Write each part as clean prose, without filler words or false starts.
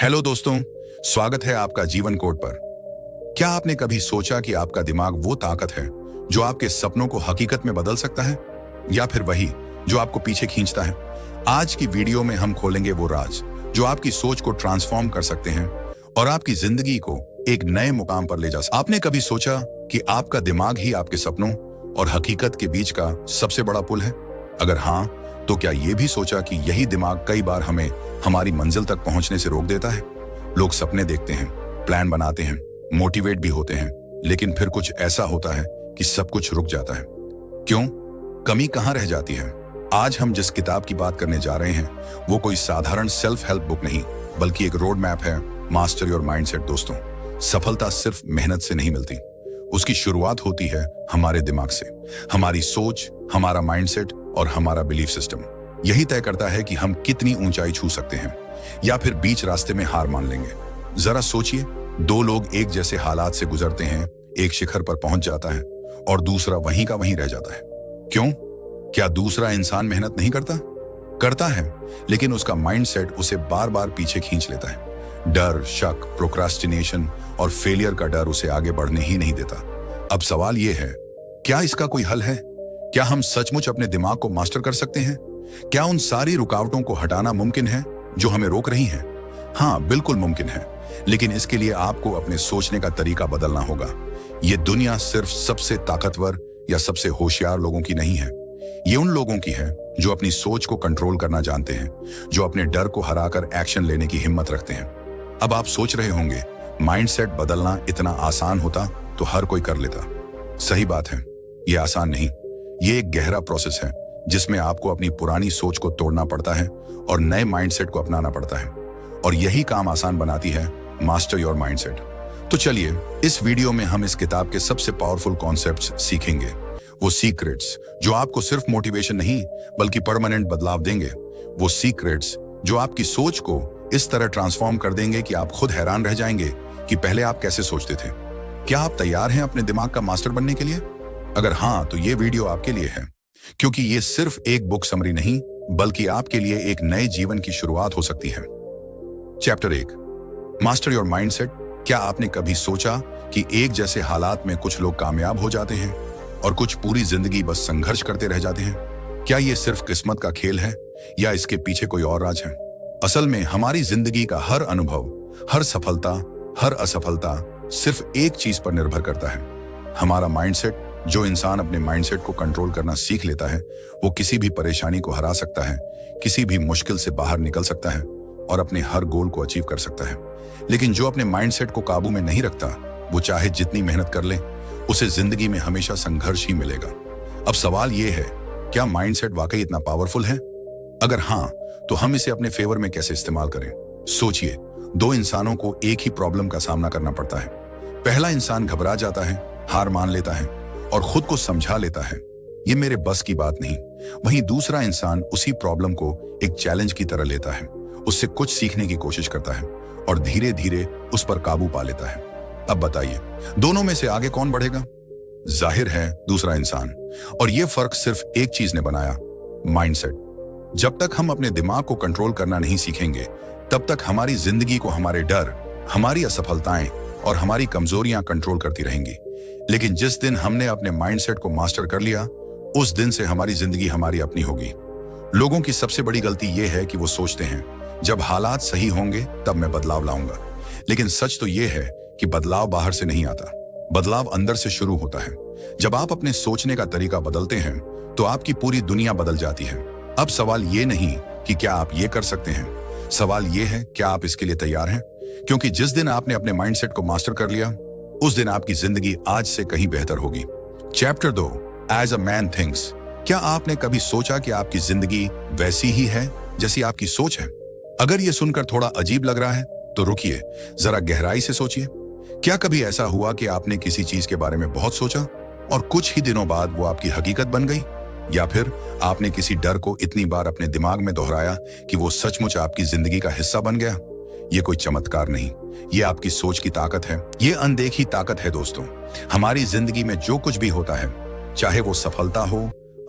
Hello दोस्तों, स्वागत है आपका जीवन कोड पर। क्या आपने कभी सोचा कि आपका दिमाग वो ताकत है जो आपके सपनों को हकीकत में बदल सकता है, या फिर वही जो आपको पीछे खींचता है? आज की वीडियो में हम खोलेंगे वो राज जो आपकी सोच को ट्रांसफॉर्म कर सकते हैं और आपकी जिंदगी को एक नए मुकाम पर ले जा सकते। आपने कभी सोचा कि आपका दिमाग ही आपके सपनों और हकीकत के बीच का सबसे बड़ा पुल है? अगर हाँ, तो क्या ये भी सोचा कि यही दिमाग कई बार हमें हमारी मंजिल तक पहुंचने से रोक देता है? लोग सपने देखते हैं, प्लान बनाते हैं, मोटिवेट भी होते हैं, लेकिन फिर कुछ ऐसा होता है कि सब कुछ रुक जाता है। क्यों? कमी कहां रह जाती है? आज हम जिस किताब की बात करने जा रहे हैं वो कोई साधारण सेल्फ हेल्प बुक नहीं, बल्कि एक रोड मैप है, मास्टर योर माइंडसेट। दोस्तों, सफलता सिर्फ मेहनत से नहीं मिलती, उसकी शुरुआत होती है हमारे दिमाग से। हमारी सोच, हमारा माइंडसेट और हमारा बिलीफ सिस्टम यही तय करता है कि हम कितनी ऊंचाई छू सकते हैं या फिर बीच रास्ते में हार मान लेंगे। जरा सोचिए, दो लोग एक जैसे हालात से गुजरते हैं, एक शिखर पर पहुंच जाता है और दूसरा वहीं का वहीं रह जाता है। क्यों? क्या दूसरा इंसान मेहनत नहीं करता? करता है, लेकिन उसका माइंडसेट उसे बार बार पीछे खींच लेता है। डर, शक, प्रोक्रास्टिनेशन और फेलियर का डर उसे आगे बढ़ने ही नहीं देता। अब सवाल यह है, क्या इसका कोई हल है? क्या हम सचमुच अपने दिमाग को मास्टर कर सकते हैं? क्या उन सारी रुकावटों को हटाना मुमकिन है जो हमें रोक रही हैं? हाँ, बिल्कुल मुमकिन है, लेकिन इसके लिए आपको अपने सोचने का तरीका बदलना होगा। ये दुनिया सिर्फ सबसे ताकतवर या सबसे होशियार लोगों की नहीं है, ये उन लोगों की है जो अपनी सोच को कंट्रोल करना जानते हैं, जो अपने डर को हराकर एक्शन लेने की हिम्मत रखते हैं। अब आप सोच रहे होंगे, माइंडसेट बदलना इतना आसान होता तो हर कोई कर लेता। सही बात है, ये आसान नहीं। ये एक गहरा प्रोसेस है जिसमें आपको अपनी पुरानी सोच को तोड़ना पड़ता है और नए माइंडसेट को अपनाना पड़ता है, और यही काम आसान बनाती है मास्टर योर माइंडसेट। तो चलिए, इस वीडियो में हम इस किताब के सबसे पावरफुल कॉन्सेप्ट्स सीखेंगे, वो सीक्रेट्स जो आपको सिर्फ मोटिवेशन नहीं बल्कि परमानेंट बदलाव देंगे। वो सीक्रेट्स जो आपकी सोच को इस तरह ट्रांसफॉर्म कर देंगे कि आप खुद हैरान रह जाएंगे कि पहले आप कैसे सोचते थे। क्या आप तैयार हैं अपने दिमाग का मास्टर बनने के लिए? अगर हाँ, तो ये वीडियो आपके लिए है, क्योंकि ये सिर्फ एक बुक समरी नहीं, बल्कि आपके लिए एक नए जीवन की शुरुआत हो सकती है। Chapter 1, master your mindset. क्या आपने कभी सोचा कि एक जैसे हालात में कुछ लोग कामयाब हो जाते हैं और कुछ पूरी जिंदगी बस संघर्ष करते रह जाते हैं? क्या ये सिर्फ किस्मत का खेल है या इसके पीछे कोई और राज है? असल में हमारी जिंदगी का हर अनुभव, हर सफलता, हर असफलता सिर्फ एक चीज पर निर्भर करता है, हमारा माइंडसेट। जो इंसान अपने माइंडसेट को कंट्रोल करना सीख लेता है, वो किसी भी परेशानी को हरा सकता है, किसी भी मुश्किल से बाहर निकल सकता है और अपने हर गोल को अचीव कर सकता है। लेकिन जो अपने माइंडसेट को काबू में नहीं रखता, वो चाहे जितनी मेहनत कर ले, उसे जिंदगी में हमेशा संघर्ष ही मिलेगा। अब सवाल ये है, क्या माइंडसेट वाकई इतना पावरफुल है? अगर हाँ, तो हम इसे अपने फेवर में कैसे इस्तेमाल करें? सोचिए, दो इंसानों को एक ही प्रॉब्लम का सामना करना पड़ता है। पहला इंसान घबरा जाता है, हार मान लेता है और खुद को समझा लेता है, ये मेरे बस की बात नहीं। वहीं दूसरा इंसान उसी प्रॉब्लम को एक चैलेंज की तरह लेता है, उससे कुछ सीखने की कोशिश करता है और धीरे धीरे उस पर काबू पा लेता है। अब बताइए, दोनों में से आगे कौन बढ़ेगा? जाहिर है दूसरा इंसान। और यह फर्क सिर्फ एक चीज ने बनाया, माइंडसेट। जब तक हम अपने दिमाग को कंट्रोल करना नहीं सीखेंगे, तब तक हमारी जिंदगी को हमारे डर, हमारी असफलताएं और हमारी कमजोरियां कंट्रोल करती रहेंगी। लेकिन जिस दिन हमने अपने माइंडसेट को मास्टर कर लिया, उस दिन से हमारी जिंदगी हमारी अपनी होगी। लोगों की सबसे बड़ी गलती यह है कि वो सोचते हैं, जब हालात सही होंगे तब मैं बदलाव लाऊंगा। लेकिन सच तो यह है कि बदलाव बाहर से नहीं आता, बदलाव अंदर से शुरू होता है। जब आप अपने सोचने का तरीका बदलते हैं, तो आपकी पूरी दुनिया बदल जाती है। अब सवाल ये नहीं कि क्या आप ये कर सकते हैं, सवाल ये है, क्या आप इसके लिए तैयार हैं? क्योंकि जिस दिन आपने अपने माइंडसेट को मास्टर कर लिया, उस दिन आपकी जिंदगी आज से कहीं बेहतर होगी। Chapter 2, as a man thinks. क्या आपने कभी सोचा कि आपकी जिंदगी वैसी ही है जैसी आपकी सोच है? अगर यह सुनकर थोड़ा अजीब लग रहा है, तो रुकिए, जरा गहराई से सोचिए। क्या कभी ऐसा हुआ कि आपने किसी चीज के बारे में बहुत सोचा और कुछ ही दिनों बाद वो आपकी हकीकत बन गई? या फिर आपने किसी डर को इतनी बार अपने दिमाग में दोहराया कि वो सचमुच आपकी जिंदगी का हिस्सा बन गया? ये कोई चमत्कार नहीं, ये आपकी सोच की ताकत है, ये अनदेखी ताकत है। दोस्तों, हमारी जिंदगी में जो कुछ भी होता है, चाहे वो सफलता हो,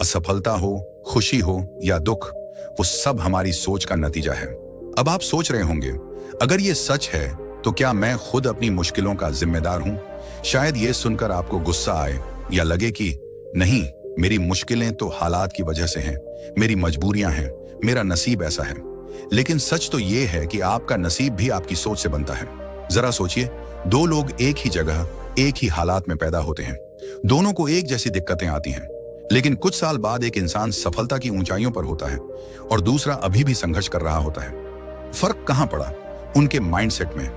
असफलता हो, खुशी हो या दुख, वो सब हमारी सोच का नतीजा है। अब आप सोच रहे होंगे, अगर ये सच है तो क्या मैं खुद अपनी मुश्किलों का जिम्मेदार हूं? शायद ये सुनकर आपको गुस्सा आए या लगे कि नहीं, मेरी मुश्किलें तो हालात की वजह से हैं, मेरी मजबूरियां हैं, मेरा नसीब ऐसा है। लेकिन सच तो ये है कि आपका नसीब भी आपकी सोच से बनता है। जरा सोचिए, दो लोग एक ही जगह, एक ही हालात में पैदा होते हैं, दोनों को एक जैसी दिक्कतें आती हैं, लेकिन कुछ साल बाद एक इंसान सफलता की ऊंचाइयों पर होता है और दूसरा अभी भी संघर्ष कर रहा होता है। फर्क कहां पड़ा? उनके माइंडसेट में।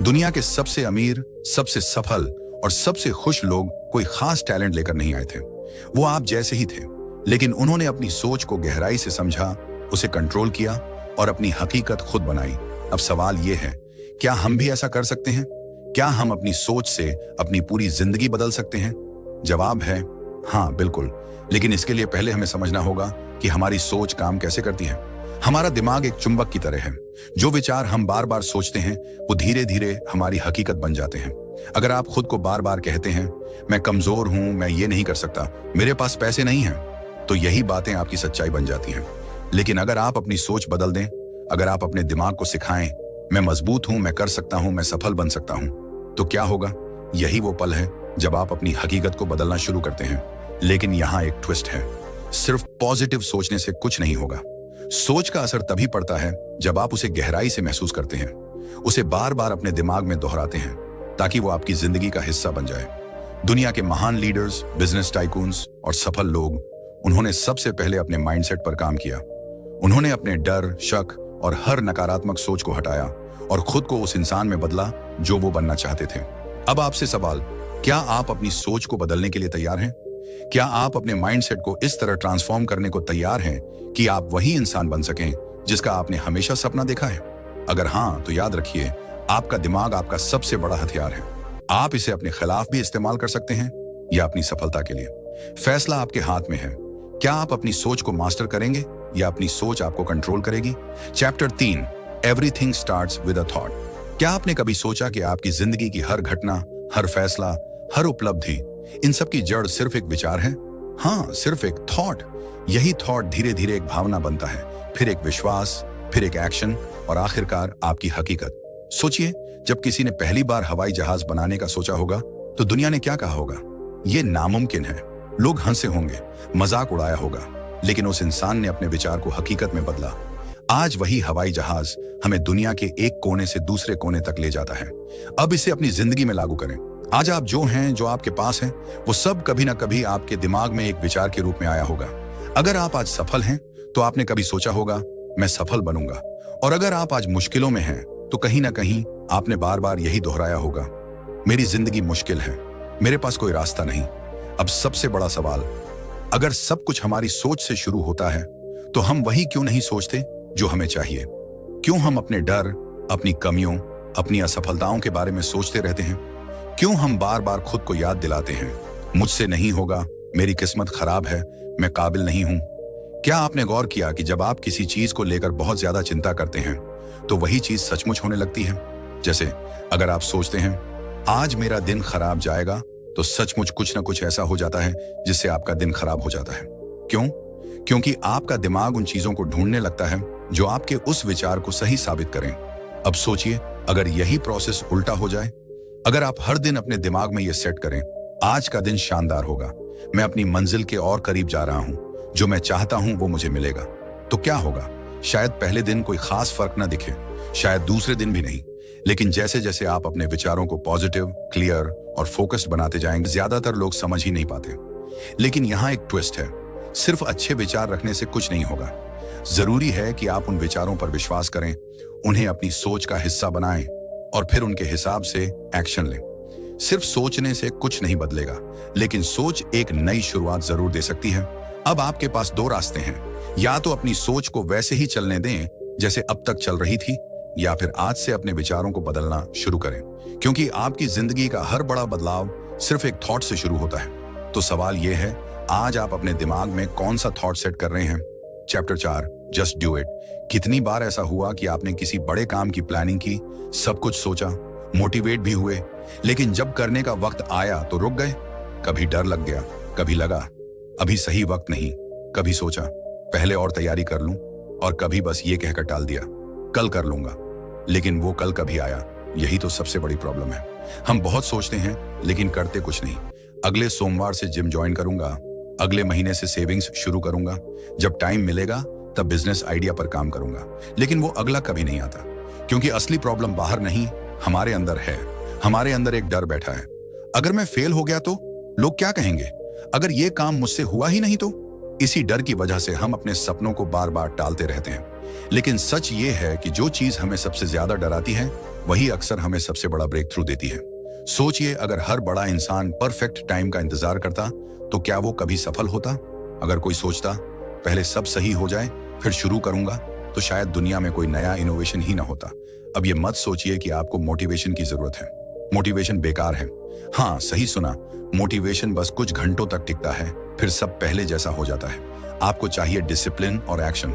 दुनिया के सबसे अमीर, सबसे सफल और सबसे खुश लोग कोई खास टैलेंट लेकर नहीं आए थे। वो आप जैसे ही थे, लेकिन उन्होंने अपनी सोच को गहराई से समझा, उसे कंट्रोल किया और अपनी हकीकत खुद बनाई। अब सवाल यह है, क्या हम भी ऐसा कर सकते हैं? क्या हम अपनी सोच से अपनी पूरी जिंदगी बदल सकते हैं? जवाब है हाँ, बिल्कुल। लेकिन इसके लिए पहले हमें समझना होगा कि हमारी सोच काम कैसे करती है। हमारा दिमाग एक चुंबक की तरह है। जो विचार हम बार बार सोचते हैं वो धीरे धीरे हमारी हकीकत बन जाते हैं। अगर आप खुद को बार बार कहते हैं, मैं कमजोर हूं, मैं ये नहीं कर सकता, मेरे पास पैसे नहीं हैं, तो यही बातें आपकी सच्चाई बन जाती हैं। लेकिन अगर आप अपनी सोच बदल दें, अगर आप अपने दिमाग को सिखाएं, मैं मजबूत हूं, मैं कर सकता हूं, मैं सफल बन सकता हूं, तो क्या होगा? यही वो पल है जब आप अपनी हकीकत को बदलना शुरू करते हैं। लेकिन यहां एक ट्विस्ट है, सिर्फ पॉजिटिव सोचने से कुछ नहीं होगा। सोच का असर तभी पड़ता है जब आप उसे गहराई से महसूस करते हैं, उसे बार बार अपने दिमाग में दोहराते हैं, ताकि वो आपकी जिंदगी का हिस्सा बन जाए। दुनिया के महान लीडर्स, बिजनेस टाइकून्स और सफल लोग, उन्होंने सबसे पहले अपने माइंडसेट पर काम किया। उन्होंने अपने डर, शक और हर नकारात्मक सोच को हटाया और खुद को उस इंसान में बदला जो वो बनना चाहते थे। अब आपसे सवाल, क्या आप अपनी सोच को बदलने के लिए तैयार हैं? क्या आप अपने माइंडसेट को इस तरह ट्रांसफॉर्म करने को तैयार हैं कि आप वही इंसान बन सकें जिसका आपने हमेशा सपना देखा है? अगर हाँ, तो याद रखिए, आपका दिमाग आपका सबसे बड़ा हथियार है। आप इसे अपने खिलाफ भी इस्तेमाल कर सकते हैं या अपनी सफलता के लिए। फैसला आपके हाथ में है। क्या आप अपनी सोच को मास्टर करेंगे या अपनी सोच आपको कंट्रोल करेगी? Chapter 3, everything starts with a thought. क्या आपने कभी सोचा कि आपकी जिंदगी की हर घटना, हर फैसला, हर उपलब्धि, इन सब की जड़ सिर्फ एक विचार है? हाँ, सिर्फ एक थॉट। यही थॉट धीरे धीरे एक भावना बनता है, फिर एक विश्वास, फिर एक एक्शन और आखिरकार आपकी हकीकत। सोचिए, जब किसी ने पहली बार हवाई जहाज बनाने का सोचा होगा तो दुनिया ने क्या कहा होगा? ये नामुमकिन है। लोग हंसे होंगे, मजाक उड़ाया होगा, लेकिन उस इंसान ने अपने विचार को हकीकत में बदला। आज वही हवाई जहाज हमें दुनिया के एक कोने से दूसरे कोने तक ले जाता है। अब इसे अपनी जिंदगी में लागू करें। आज आप जो हैं, जो आपके पास हैं, वो सब कभी ना कभी आपके दिमाग में एक विचार के रूप में आया होगा। अगर आप आज सफल हैं तो आपने कभी सोचा होगा, मैं सफल बनूंगा। और अगर आप आज मुश्किलों में हैं तो कहीं ना कहीं आपने बार बार यही दोहराया होगा, मेरी जिंदगी मुश्किल है, मेरे पास कोई रास्ता नहीं। अब सबसे बड़ा सवाल, अगर सब कुछ हमारी सोच से शुरू होता है तो हम वही क्यों नहीं सोचते जो हमें चाहिए? क्यों हम अपने डर, अपनी कमियों, अपनी असफलताओं के बारे में सोचते रहते हैं? क्यों हम बार बार खुद को याद दिलाते हैं, मुझसे नहीं होगा, मेरी किस्मत खराब है, मैं काबिल नहीं हूं? क्या आपने गौर किया कि जब आप किसी चीज को लेकर बहुत ज्यादा चिंता करते हैं तो वही चीज सचमुच होने लगती है? जैसे अगर आप सोचते हैं आज मेरा दिन खराब जाएगा, तो सचमुच कुछ ना कुछ ऐसा हो जाता है जिससे आपका दिन खराब हो जाता है। क्यों? क्योंकि आपका दिमाग उन चीजों को ढूंढने लगता है जो आपके उस विचार को सही साबित करें। अब सोचिए, अगर यही प्रोसेस उल्टा हो जाए, अगर आप हर दिन अपने दिमाग में ये सेट करें, आज का दिन शानदार होगा, मैं अपनी मंजिल के और करीब जा रहा हूं, जो मैं चाहता हूं वो मुझे मिलेगा, तो क्या होगा? शायद पहले दिन कोई खास फर्क ना दिखे, शायद दूसरे दिन भी नहीं, लेकिन जैसे जैसे आप अपने विचारों को पॉजिटिव, क्लियर और फोकस्ड बनाते जाएंगे, ज्यादातर लोग समझ ही नहीं पाते। लेकिन यहाँ एक ट्विस्ट है, सिर्फ अच्छे विचार रखने से कुछ नहीं होगा। जरूरी है कि आप उन विचारों पर विश्वास करें, उन्हें अपनी सोच का हिस्सा बनाएं और फिर उनके हिसाब से एक्शन लें। सिर्फ सोचने से कुछ नहीं बदलेगा, लेकिन सोच एक नई शुरुआत जरूर दे सकती है। अब आपके पास दो रास्ते हैं, या तो अपनी सोच को वैसे ही चलने दें जैसे अब तक चल रही थी, या फिर आज से अपने विचारों को बदलना शुरू करें, क्योंकि आपकी जिंदगी का हर बड़ा बदलाव सिर्फ एक थॉट से शुरू होता है। तो सवाल यह है, आज आप अपने दिमाग में कौन सा थॉट सेट कर रहे हैं? Chapter 4, just do it. कितनी बार ऐसा हुआ कि आपने किसी बड़े काम की प्लानिंग की, सब कुछ सोचा, मोटिवेट भी हुए, लेकिन जब करने का वक्त आया तो रुक गए? कभी डर लग गया, कभी लगा अभी सही वक्त नहीं, कभी सोचा पहले और तैयारी कर लूं, और कभी बस ये कहकर टाल दिया, कल कर लूंगा। लेकिन वो कल कभी आया? यही तो सबसे बड़ी प्रॉब्लम है। हम बहुत सोचते हैं लेकिन करते कुछ नहीं। अगले सोमवार से जिम ज्वाइन करूंगा, अगले महीने से सेविंग्स शुरू करूंगा, जब टाइम मिलेगा तब बिजनेस आइडिया पर काम करूंगा, लेकिन वो अगला कभी नहीं आता। क्योंकि असली प्रॉब्लम बाहर नहीं, हमारे अंदर है। हमारे अंदर एक डर बैठा है, अगर मैं फेल हो गया तो लोग क्या कहेंगे, अगर ये काम मुझसे हुआ ही नहीं तो। इसी डर की वजह से हम अपने सपनों को बार बार टालते रहते हैं। लेकिन सच ये है कि जो चीज हमें सबसे ज्यादा डराती है वही अक्सर हमें सबसे बड़ा ब्रेक थ्रू देती है। सोचिए, अगर हर बड़ा इंसान परफेक्ट टाइम का इंतजार करता तो क्या वो कभी सफल होता? अगर कोई सोचता पहले सब सही हो जाए फिर शुरू करूंगा, तो शायद दुनिया में कोई नया इनोवेशन ही ना होता। अब ये मत सोचिए कि आपको मोटिवेशन की जरूरत है। मोटिवेशन बेकार है। हाँ, सही सुना, मोटिवेशन बस कुछ घंटों तक टिकता है, फिर सब पहले जैसा हो जाता है। आपको चाहिए डिसिप्लिन और एक्शन।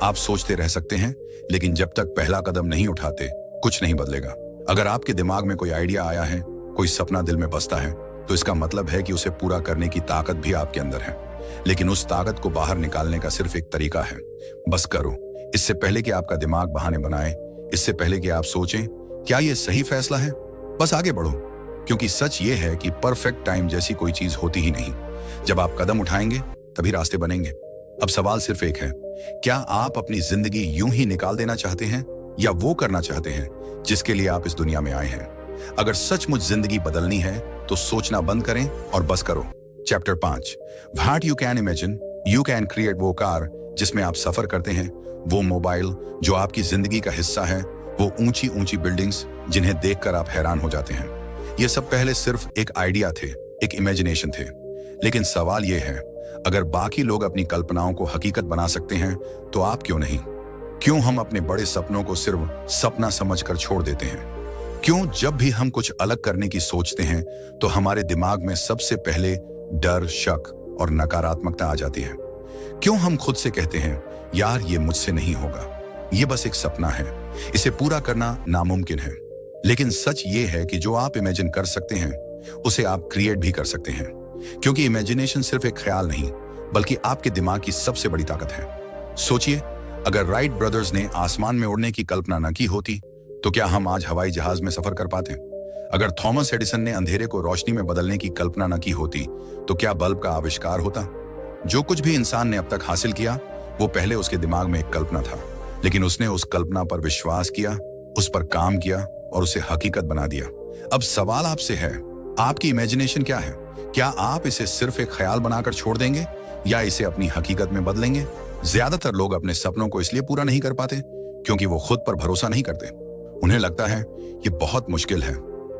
आप सोचते रह सकते हैं, लेकिन जब तक पहला कदम नहीं उठाते कुछ नहीं बदलेगा। अगर आपके दिमाग में कोई आइडिया आया है, कोई सपना दिल में बसता है, तो इसका मतलब है कि उसे पूरा करने की ताकत भी आपके अंदर है। लेकिन उस ताकत को बाहर निकालने का सिर्फ एक तरीका है, बस करो। इससे पहले कि आपका दिमाग बहाने बनाए, इससे पहले कि आप सोचें क्या ये सही फैसला है, बस आगे बढ़ो। क्योंकि सच ये है कि परफेक्ट टाइम जैसी कोई चीज होती ही नहीं। जब आप कदम उठाएंगे तभी रास्ते बनेंगे। अब सवाल सिर्फ एक है, क्या आप अपनी जिंदगी यूं ही निकाल देना चाहते हैं या वो करना चाहते हैं जिसके लिए आप इस दुनिया में आए हैं? अगर सचमुच जिंदगी बदलनी है तो सोचना बंद करें और बस करो। Chapter 5, what you can imagine you can create. वो कार जिसमें आप सफर करते हैं, वो मोबाइल जो आपकी जिंदगी का हिस्सा है, वो ऊंची ऊंची बिल्डिंग्स जिन्हें देखकर आप हैरान हो जाते हैं, ये सब पहले सिर्फ एक आइडिया थे, एक इमेजिनेशन थे। लेकिन सवाल ये है, अगर बाकी लोग अपनी कल्पनाओं को हकीकत बना सकते हैं तो आप क्यों नहीं? क्यों हम अपने बड़े सपनों को सिर्फ सपना समझकर छोड़ देते हैं? क्यों जब भी हम कुछ अलग करने की सोचते हैं तो हमारे दिमाग में सबसे पहले डर, शक और नकारात्मकता आ जाती है? क्यों हम खुद से कहते हैं यार ये मुझसे नहीं होगा, ये बस एक सपना है, इसे पूरा करना नामुमकिन है? लेकिन सच ये है कि जो आप इमेजिन कर सकते हैं उसे आप क्रिएट भी कर सकते हैं। क्योंकि इमेजिनेशन सिर्फ एक ख्याल नहीं बल्कि आपके दिमाग की सबसे बड़ी ताकत है। सोचिए, अगर राइट ब्रदर्स ने आसमान में उड़ने की कल्पना न की होती तो क्या हम आज हवाई जहाज में सफर कर पाते? अगर थॉमस एडिसन ने अंधेरे को रोशनी में बदलने की कल्पना न की होती तो क्या बल्ब का आविष्कार होता? जो कुछ भी इंसान ने अब तक हासिल किया वो पहले उसके दिमाग में एक कल्पना था, लेकिन उसने उस कल्पना पर विश्वास किया, उस पर काम किया और उसे हकीकत बना दिया। अब सवाल आपसे है, आपकी इमेजिनेशन क्या है? क्या आप इसे सिर्फ एक ख्याल बनाकर छोड़ देंगे या इसे अपनी हकीकत में बदलेंगे? ज्यादातर लोग अपने सपनों को इसलिए पूरा नहीं कर पाते क्योंकि वो खुद पर भरोसा नहीं करते। उन्हें लगता है ये बहुत मुश्किल है,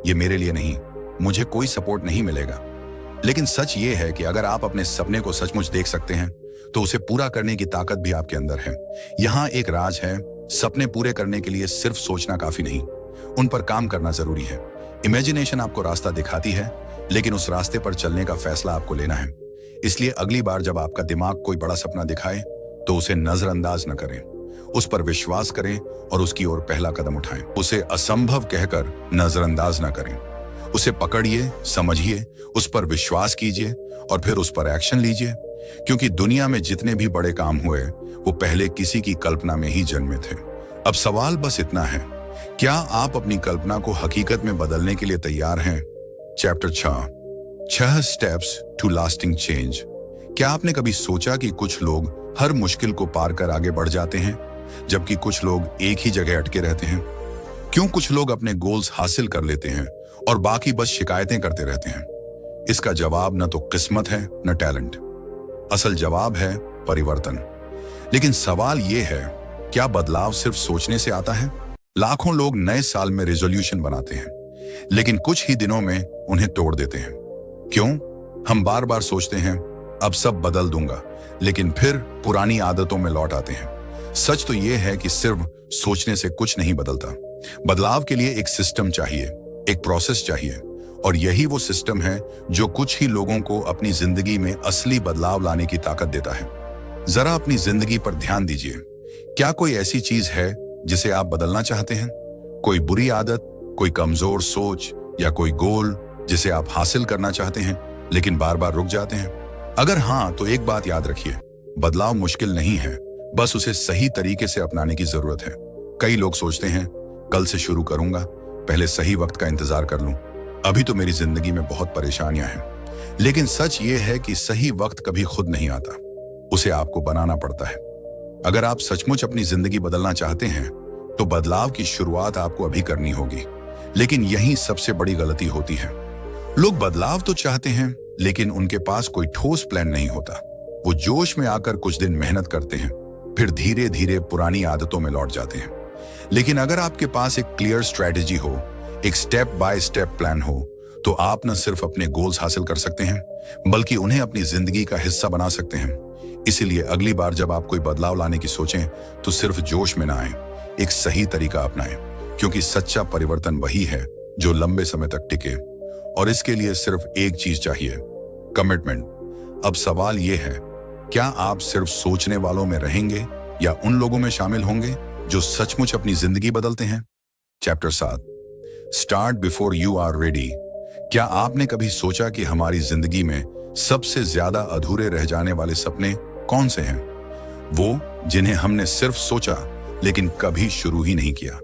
ये मेरे लिए नहीं, मुझे कोई सपोर्ट नहीं मिलेगा। लेकिन सच ये है कि अगर आप अपने सपने को सचमुच देख सकते हैं तो उसे पूरा करने की ताकत भी आपके अंदर है। यहाँ एक राज है, सपने पूरे करने के लिए सिर्फ सोचना काफी नहीं, उन पर काम करना जरूरी है। इमेजिनेशन आपको रास्ता दिखाती है, लेकिन उस रास्ते पर चलने का फैसला आपको लेना है। इसलिए अगली बार जब आपका दिमाग कोई बड़ा सपना दिखाए तो उसे नजरअंदाज न करें, उस पर विश्वास करें और उसकी ओर पहला कदम उठाएं। उसे असंभव कहकर नजरअंदाज न करें, उसे पकड़िए, समझिए, उस पर विश्वास कीजिए और फिर उस पर एक्शन लीजिए। क्योंकि दुनिया में जितने भी बड़े काम हुए वो पहले किसी की कल्पना में ही जन्मे थे। अब सवाल बस इतना है, क्या आप अपनी कल्पना को हकीकत में बदलने के लिए तैयार हैं? Chapter 6 steps to lasting change. क्या आपने कभी सोचा कि कुछ लोग हर मुश्किल को पार कर आगे बढ़ जाते हैं जबकि कुछ लोग एक ही जगह अटके रहते हैं? क्यों कुछ लोग अपने गोल्स हासिल कर लेते हैं और बाकी बस शिकायतें करते रहते हैं? इसका जवाब न तो किस्मत है न टैलेंट, असल जवाब है परिवर्तन। लेकिन सवाल यह है, क्या बदलाव सिर्फ सोचने से आता है? लाखों लोग नए साल में रेजोल्यूशन बनाते हैं, लेकिन कुछ ही दिनों में उन्हें तोड़ देते हैं। क्यों? हम बार बार सोचते हैं अब सब बदल दूंगा, लेकिन फिर पुरानी आदतों में लौट आते हैं। सच तो यह है कि सिर्फ सोचने से कुछ नहीं बदलता। बदलाव के लिए एक सिस्टम चाहिए, एक प्रोसेस चाहिए, और यही वो सिस्टम है जो कुछ ही लोगों को अपनी जिंदगी में असली बदलाव लाने की ताकत देता है। जरा अपनी जिंदगी पर ध्यान दीजिए। क्या कोई ऐसी चीज है जिसे आप बदलना चाहते हैं? कोई बुरी आदत, कोई कमजोर सोच या कोई गोल जिसे आप हासिल करना चाहते हैं लेकिन बार बार रुक जाते हैं? अगर हाँ, तो एक बात याद रखिए, बदलाव मुश्किल नहीं है, बस उसे सही तरीके से अपनाने की जरूरत है। कई लोग सोचते हैं कल से शुरू करूंगा, पहले सही वक्त का इंतजार कर लूं। अभी तो मेरी जिंदगी में बहुत परेशानियां हैं। लेकिन सच ये है कि सही वक्त कभी खुद नहीं आता, उसे आपको बनाना पड़ता है। अगर आप सचमुच अपनी जिंदगी बदलना चाहते हैं तो बदलाव की शुरुआत आपको अभी करनी होगी। लेकिन यही सबसे बड़ी गलती होती है। लोग बदलाव तो चाहते हैं, लेकिन उनके पास कोई ठोस प्लान नहीं होता। वो जोश में आकर कुछ दिन मेहनत करते हैं, फिर धीरे धीरे पुरानी आदतों में लौट जाते हैं। लेकिन अगर आपके पास एक क्लियर स्ट्रैटेजी हो, एक स्टेप बाय स्टेप प्लान हो, तो आप न सिर्फ अपने गोल्स हासिल कर सकते हैं, बल्कि उन्हें अपनी जिंदगी का हिस्सा बना सकते हैं। इसीलिए अगली बार जब आप कोई बदलाव लाने की सोचें तो सिर्फ जोश में ना आए, एक सही तरीका अपनाएं, क्योंकि सच्चा परिवर्तन वही है जो लंबे समय तक टिके। और इसके लिए सिर्फ एक चीज चाहिए, कमिटमेंट। अब सवाल यह है, क्या आप सिर्फ सोचने वालों में रहेंगे या उन लोगों में शामिल होंगे जो सचमुच अपनी जिंदगी बदलते हैं? Chapter 7, start before you are ready. क्या आपने कभी सोचा कि हमारी जिंदगी में सबसे ज्यादा अधूरे रह जाने वाले सपने कौन से हैं? वो जिन्हें हमने सिर्फ सोचा लेकिन कभी शुरू ही नहीं किया।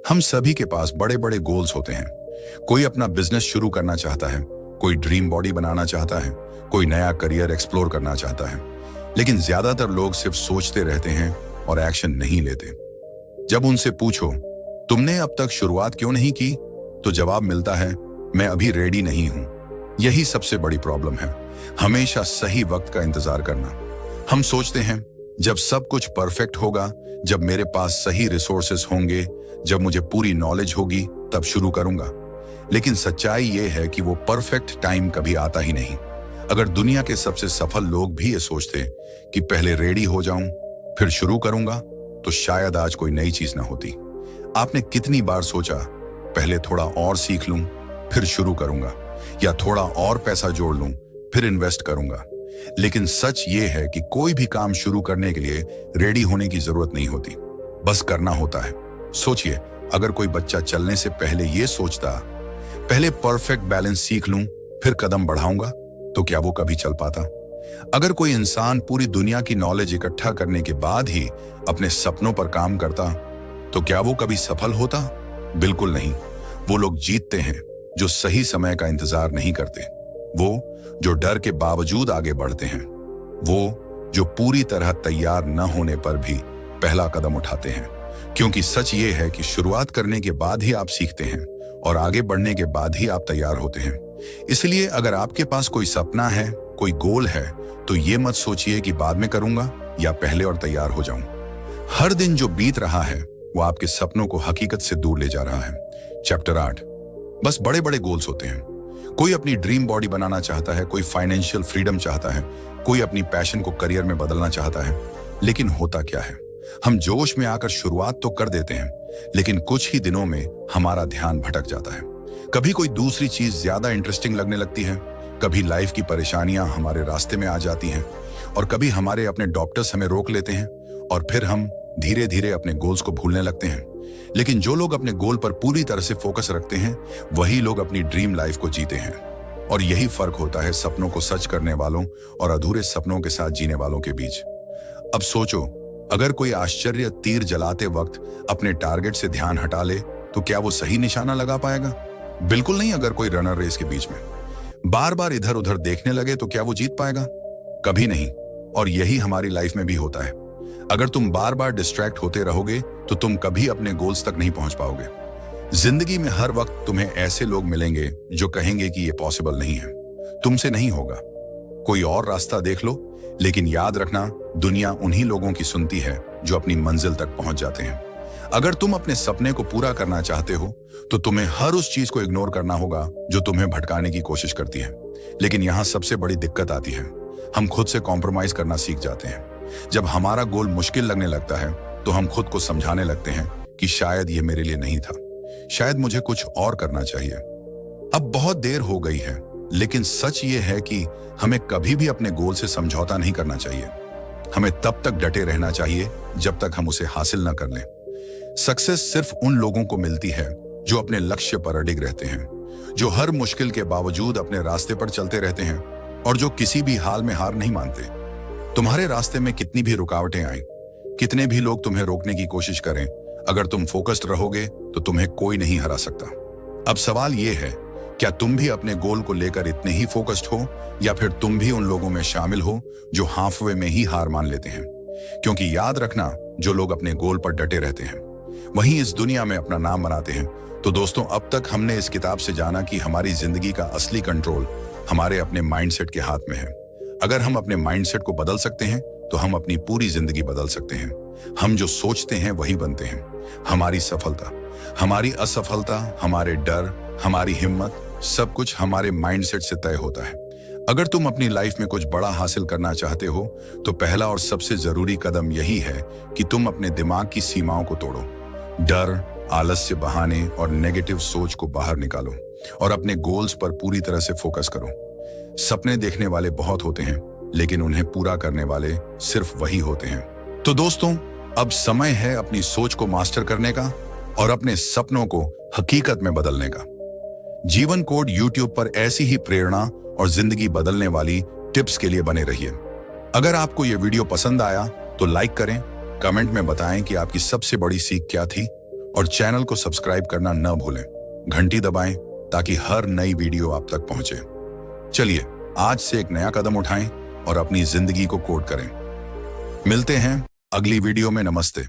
हम सभी के पास बड़े बड़े गोल्स होते हैं। कोई अपना बिजनेस शुरू करना चाहता है, कोई ड्रीम बॉडी बनाना चाहता है, कोई नया करियर एक्सप्लोर करना चाहता है। लेकिन ज्यादातर लोग सिर्फ सोचते रहते हैं और एक्शन नहीं लेते। जब उनसे पूछो, तुमने अब तक शुरुआत क्यों नहीं की, तो जवाब मिलता है, मैं अभी रेडी नहीं हूं। यही सबसे बड़ी प्रॉब्लम है, हमेशा सही वक्त का इंतजार करना। हम सोचते हैं जब सब कुछ परफेक्ट होगा, जब मेरे पास सही रिसोर्सेस होंगे, जब मुझे पूरी नॉलेज होगी, तब शुरू करूंगा। लेकिन सच्चाई ये है कि वो परफेक्ट टाइम कभी आता ही नहीं। अगर दुनिया के सबसे सफल लोग भी ये सोचते कि पहले रेडी हो जाऊं फिर शुरू करूंगा, तो शायद आज कोई नई चीज ना होती। आपने कितनी बार सोचा, पहले थोड़ा और सीख लूं फिर शुरू करूंगा, या थोड़ा और पैसा जोड़ लूं फिर इन्वेस्ट करूंगा? लेकिन सच ये है कि कोई भी काम शुरू करने के लिए रेडी होने की जरूरत नहीं होती, बस करना होता है। सोचिए, अगर कोई बच्चा चलने से पहले ये सोचता, पहले परफेक्ट बैलेंस सीख लूं फिर कदम बढ़ाऊंगा, तो क्या वो कभी चल पाता? अगर कोई इंसान पूरी दुनिया की नॉलेज इकट्ठा करने के बाद ही अपने सपनों पर काम करता, तो क्या वो कभी सफल होता? बिल्कुल नहीं। वो लोग जीतते हैं जो सही समय का इंतजार नहीं करते, वो जो डर के बावजूद आगे बढ़ते हैं, वो जो पूरी तरह तैयार न होने पर भी पहला कदम उठाते हैं। क्योंकि सच ये है कि शुरुआत करने के बाद ही आप सीखते हैं और आगे बढ़ने के बाद ही आप तैयार होते हैं। इसलिए अगर आपके पास कोई सपना है, कोई गोल है, तो ये मत सोचिए कि बाद में करूंगा या पहले और तैयार हो जाऊं। हर दिन जो बीत रहा है वो आपके सपनों को हकीकत से दूर ले जा रहा है। चैप्टर 8, बस बड़े बड़े गोल्स होते हैं। कोई अपनी ड्रीम बॉडी बनाना चाहता है, कोई फाइनेंशियल फ्रीडम चाहता है, कोई अपनी पैशन को करियर में बदलना चाहता है। लेकिन होता क्या है, हम जोश में आकर शुरुआत तो कर देते हैं, लेकिन कुछ ही दिनों में हमारा ध्यान भटक जाता है। कभी कोई दूसरी चीज ज्यादा इंटरेस्टिंग लगने लगती है, कभी लाइफ की परेशानियां हमारे रास्ते में आ जाती हैं, और कभी हमारे अपने डॉक्टर्स हमें रोक लेते हैं, और फिर हम धीरे धीरे अपने गोल्स को भूलने लगते हैं। लेकिन जो लोग अपने गोल पर पूरी तरह से फोकस रखते हैं, वही लोग अपनी ड्रीम लाइफ को जीते हैं। और यही फर्क होता है सपनों को सच करने वालों और अधूरे सपनों के साथ जीने वालों के बीच। अब सोचो, अगर कोई आश्चर्य तीर जलाते वक्त अपने टारगेट से ध्यान हटा ले, तो क्या वो सही निशाना लगा पाएगा? बिल्कुल नहीं। अगर कोई रनर रेस के बीच में बार बार इधर उधर देखने लगे, तो क्या वो जीत पाएगा? कभी नहीं। और यही हमारी लाइफ में भी होता है। अगर तुम बार बार डिस्ट्रैक्ट होते रहोगे, तो तुम कभी अपने गोल्स तक नहीं पहुंच पाओगे। जिंदगी में हर वक्त तुम्हें ऐसे लोग मिलेंगे जो कहेंगे कि ये पॉसिबल नहीं है, तुमसे नहीं होगा, कोई और रास्ता देख लो। लेकिन याद रखना, दुनिया उन्हीं लोगों की सुनती है जो अपनी मंजिल तक पहुंच जाते हैं। अगर तुम अपने सपने को पूरा करना चाहते हो, तो तुम्हें हर उस चीज को इग्नोर करना होगा जो तुम्हें भटकाने की कोशिश करती है। लेकिन यहाँ सबसे बड़ी दिक्कत आती है, हम खुद से कॉम्प्रोमाइज करना सीख जाते हैं। जब हमारा गोल मुश्किल लगने लगता है, तो हम खुद को समझाने लगते हैं कि शायद ये मेरे लिए नहीं था, शायद मुझे कुछ और करना चाहिए। अब बहुत देर हो गई है, लेकिन सच ये है कि हमें कभी भी अपने गोल से समझौता नहीं करना चाहिए। हमें तब तक डटे रहना चाहिए जब तक हम उसे हासिल न कर लें। सक्सेस सिर्फ उन लोगों को मिलती है जो अपने लक्ष्य पर अडिग रहते हैं, जो हर मुश्किल के बावजूद अपने रास्ते पर चलते रहते हैं, और जो किसी भी हाल में हार नहीं मानते। तुम्हारे रास्ते में कितनी भी रुकावटें आए, कितने भी लोग तुम्हें रोकने की कोशिश करें, अगर तुम फोकस्ड रहोगे तो तुम्हें कोई नहीं हरा सकता। अब सवाल यह है, क्या तुम भी अपने गोल को लेकर इतने ही फोकस्ड हो, या फिर तुम भी उन लोगों में शामिल हो जो हाफवे में ही हार मान लेते हैं? क्योंकि याद रखना, जो लोग अपने गोल पर डटे रहते हैं वहीं इस दुनिया में अपना नाम बनाते हैं। तो दोस्तों, अब तक हमने इस किताब से जाना कि हमारी जिंदगी का असली कंट्रोल हमारे अपने माइंडसेट के हाथ में है। अगर हम अपने माइंडसेट को बदल सकते हैं तो हम अपनी पूरी जिंदगी बदल सकते हैं। हम जो सोचते हैं वही बनते हैं। हमारी सफलता, हमारी असफलता, हमारे डर, हमारी हिम्मत, सब कुछ हमारे माइंडसेट से तय होता है। अगर तुम अपनी लाइफ में कुछ बड़ा हासिल करना चाहते हो तो पहला और सबसे जरूरी कदम यही है कि तुम अपने दिमाग की सीमाओं को तोड़ो। डर, आलस्य, बहाने और नेगेटिव सोच को बाहर निकालो और अपने गोल्स पर पूरी तरह से फोकस करो। सपने देखने वाले बहुत होते हैं, लेकिन उन्हें पूरा करने वाले सिर्फ वही होते हैं। तो दोस्तों, अब समय है अपनी सोच को मास्टर करने का और अपने सपनों को हकीकत में बदलने का। जीवन कोड YouTube पर ऐसी ही प्रेरणा और जिंदगी बदलने वाली टिप्स के लिए बने रहिए। अगर आपको यह वीडियो पसंद आया तो लाइक करें, कमेंट में बताएं कि आपकी सबसे बड़ी सीख क्या थी और चैनल को सब्सक्राइब करना न भूलें। घंटी दबाएं ताकि हर नई वीडियो आप तक पहुंचे। चलिए, आज से एक नया कदम उठाएं और अपनी जिंदगी को कोड करें। मिलते हैं अगली वीडियो में। नमस्ते।